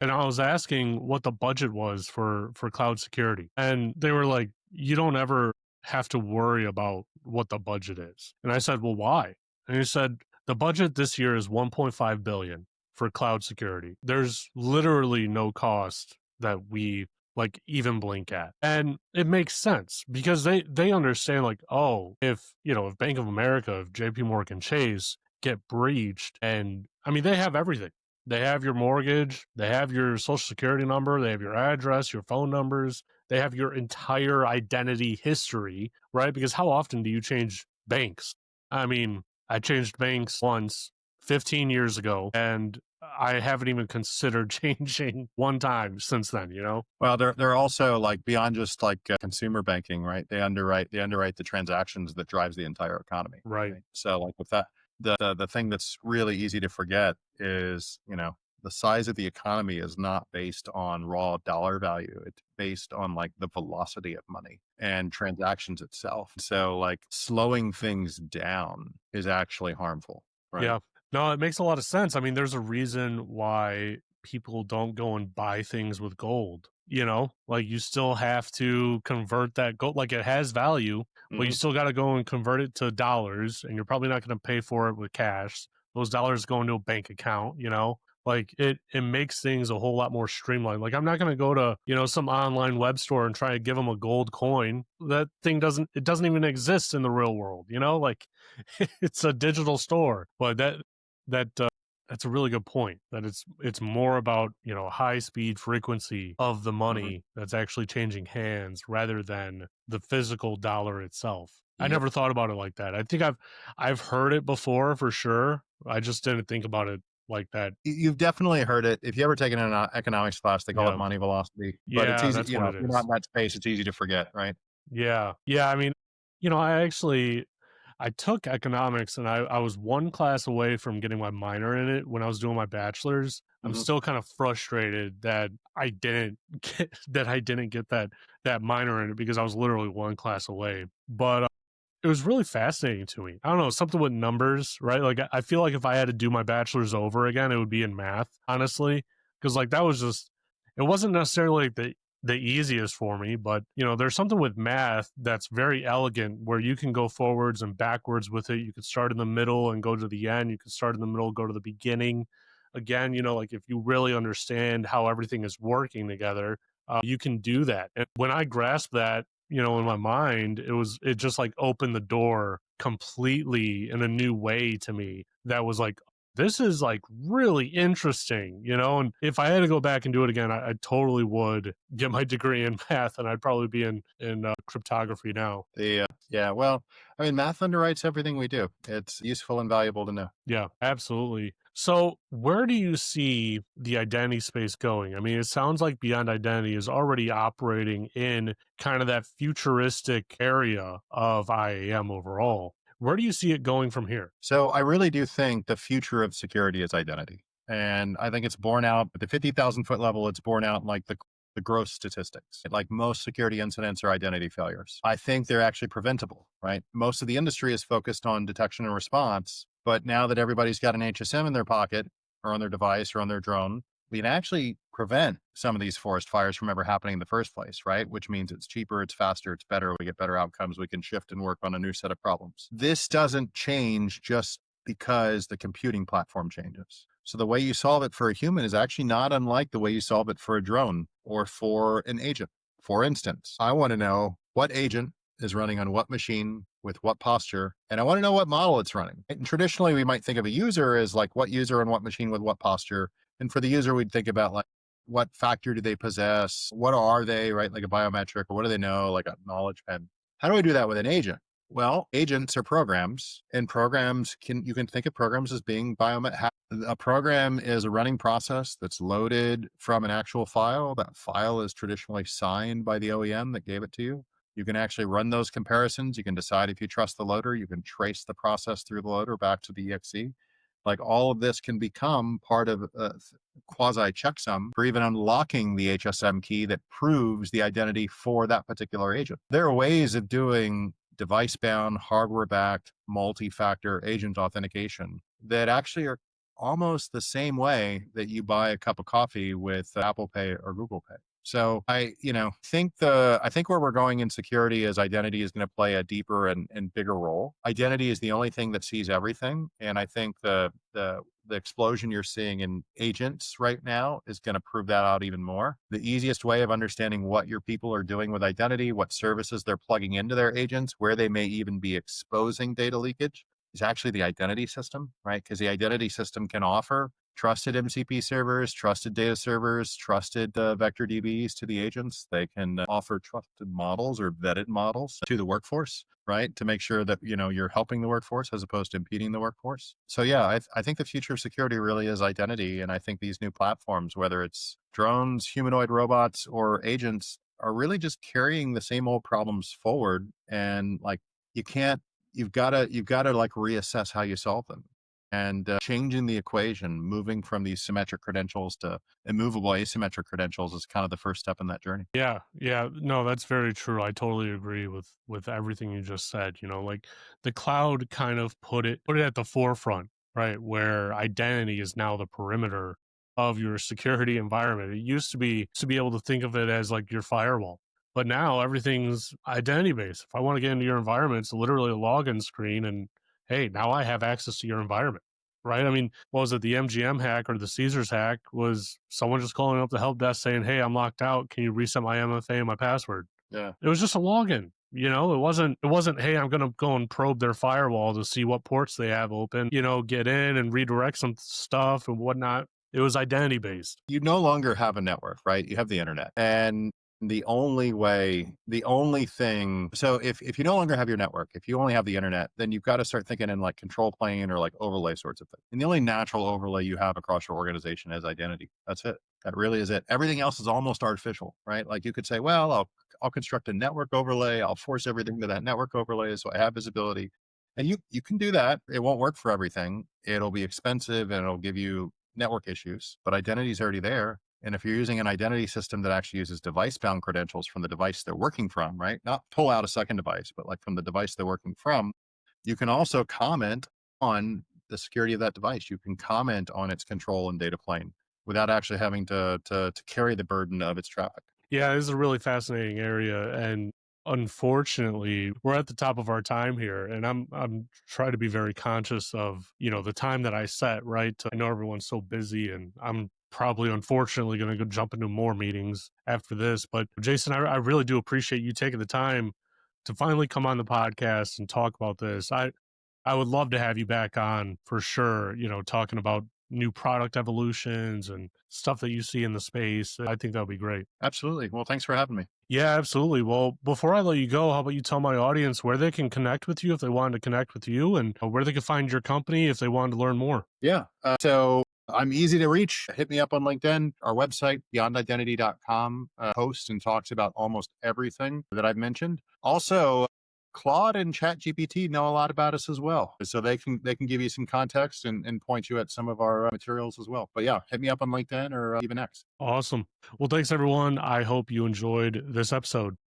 And I was asking what the budget was for cloud security. And they were like, you don't ever have to worry about what the budget is. And I said, well, why? And he said, the budget this year is 1.5 billion for cloud security. There's literally no cost that we like even blink at. And it makes sense because they understand like, oh, if, if Bank of America, if JP Morgan Chase get breached, and I mean they have everything. They have your mortgage, they have your social security number, they have your address, your phone numbers, they have your entire identity history, right? Because how often do you change banks? I mean, I changed banks once 15 years ago, and I haven't even considered changing one time since then. Well, they're also like beyond just like consumer banking, right? They underwrite the transactions that drives the entire economy. Right. Right? So like with that, the thing that's really easy to forget is, the size of the economy is not based on raw dollar value. It's based on like the velocity of money and transactions itself. So like slowing things down is actually harmful, right? Yeah. No, it makes a lot of sense. I mean, there's a reason why people don't go and buy things with gold. Like you still have to convert that gold, like it has value, but you Mhm. still got to go and convert it to dollars, and you're probably not going to pay for it with cash. Those dollars go into a bank account. Like it makes things a whole lot more streamlined. Like I'm not going to go to, some online web store and try to give them a gold coin. That thing doesn't even exist in the real world. Like it's a digital store. But that's a really good point. That it's more about high speed frequency of the Mhm. money that's actually changing hands rather than the physical dollar itself. I Yep. never thought about it like that. I think I've heard it before for sure. I just didn't think about it like that. You've definitely heard it. If you ever taken an economics class, they call it Yeah, money velocity, but it's yeah, easy, that's what if it you're not is. in that space, it's easy to forget, right? Yeah, yeah. I mean, I took economics and I was one class away from getting my minor in it when I was doing my bachelor's. I'm Mhm. still kind of frustrated that I didn't get that minor in it because I was literally one class away. But it was really fascinating to me. I don't know, something with numbers, right? Like I feel like if I had to do my bachelor's over again, it would be in math, honestly, because like that was just it wasn't necessarily like the easiest for me, but there's something with math that's very elegant where you can go forwards and backwards with it. You could start in the middle and go to the end. You could start in the middle, go to the beginning. Again, like if you really understand how everything is working together, you can do that. And when I grasped that, in my mind, it just like opened the door completely in a new way to me that was like, this is like really interesting. And if I had to go back and do it again, I totally would get my degree in math, and I'd probably be in cryptography now. Yeah, well, I mean, math underwrites everything we do. It's useful and valuable to know. Yeah, absolutely. So, where do you see the identity space going? I mean, it sounds like Beyond Identity is already operating in kind of that futuristic area of IAM overall. Where do you see it going from here? So I really do think the future of security is identity. And I think it's borne out at the 50,000 foot level. It's borne out in like the gross statistics. Like most security incidents are identity failures. I think they're actually preventable, right? Most of the industry is focused on detection and response. But now that everybody's got an HSM in their pocket or on their device or on their drone, we can actually prevent some of these forest fires from ever happening in the first place, right? Which means it's cheaper, it's faster, it's better. We get better outcomes. We can shift and work on a new set of problems. This doesn't change just because the computing platform changes. So the way you solve it for a human is actually not unlike the way you solve it for a drone or for an agent. For instance, I want to know what agent is running on what machine with what posture, and I want to know what model it's running. And traditionally, we might think of a user as like what user on what machine with what posture. And for the user, we'd think about like what factor do they possess? What are they, right? Like a biometric, or what do they know, like a knowledge pen? How do I do that with an agent? Well, agents are programs, and you can think of programs as being a program is a running process that's loaded from an actual file. That file is traditionally signed by the OEM that gave it to you. You can actually run those comparisons. You can decide if you trust the loader. You can trace the process through the loader back to the exe. Like all of this can become part of a quasi checksum for even unlocking the HSM key that proves the identity for that particular agent. There are ways of doing device bound, hardware backed, multi factor agent authentication that actually almost the same way that you buy a cup of coffee with Apple Pay or Google Pay. So I think where we're going in security is identity is going to play a deeper and bigger role. Identity is the only thing that sees everything. And I think the explosion you're seeing in agents right now is going to prove that out even more. The easiest way of understanding what your people are doing with identity, what services they're plugging into their agents, where they may even be exposing data leakage is actually the identity system, right? Because the identity system can offer trusted MCP servers, trusted data servers, trusted vector DBs to the agents. They can offer trusted models or vetted models to the workforce, right? To make sure that, you're helping the workforce as opposed to impeding the workforce. So yeah, I think the future of security really is identity. And I think these new platforms, whether it's drones, humanoid robots, or agents, are really just carrying the same old problems forward. And like, you can't, you've got to like reassess how you solve them and changing the equation, moving from these symmetric credentials to immovable asymmetric credentials is kind of the first step in that journey. Yeah, yeah, no, that's very true. I totally agree with everything you just said. Like the cloud kind of put it at the forefront, right? Where identity is now the perimeter of your security environment. It used to be able to think of it as like your firewall. But now everything's identity based. If I want to get into your environment, it's literally a login screen and hey, now I have access to your environment. Right? I mean, what was it? The MGM hack or the Caesars hack was someone just calling up the help desk saying, "Hey, I'm locked out. Can you reset my MFA and my password?" Yeah. It was just a login. It wasn't, "Hey, I'm going to go and probe their firewall to see what ports they have open, get in and redirect some stuff and whatnot." It was identity based. You no longer have a network, right? You have the internet. And the only thing, so if you no longer have your network, if you only have the internet, then you've got to start thinking in like control plane or like overlay sorts of things. And the only natural overlay you have across your organization is identity. That's it. That really is it. Everything else is almost artificial, right? Like you could say, well, I'll construct a network overlay. I'll force everything to that network overlay so I have visibility. And you can do that. It won't work for everything. It'll be expensive and it'll give you network issues, but identity is already there. And if you're using an identity system that actually uses device bound credentials from the device they're working from, right? Not pull out a second device, but like from the device they're working from, you can also comment on the security of that device. You can comment on its control and data plane without actually having to carry the burden of its traffic. Yeah, this is a really fascinating area, and unfortunately, we're at the top of our time here, and I'm trying to be very conscious of the time that I set. Right, I know everyone's so busy, and I'm probably unfortunately going to go jump into more meetings after this. But Jason, I really do appreciate you taking the time to finally come on the podcast and talk about this. I would love to have you back on for sure. Talking about new product evolutions and stuff that you see in the space. I think that would be great. Absolutely. Well, thanks for having me. Yeah, absolutely. Well, before I let you go, how about you tell my audience where they can connect with you if they wanted to connect with you and where they can find your company if they wanted to learn more? Yeah. So I'm easy to reach. Hit me up on LinkedIn. Our website, beyondidentity.com, hosts and talks about almost everything that I've mentioned. Also, Claude and ChatGPT know a lot about us as well. So they can give you some context and point you at some of our materials as well. But yeah, hit me up on LinkedIn or even X. Awesome. Well, thanks everyone. I hope you enjoyed this episode.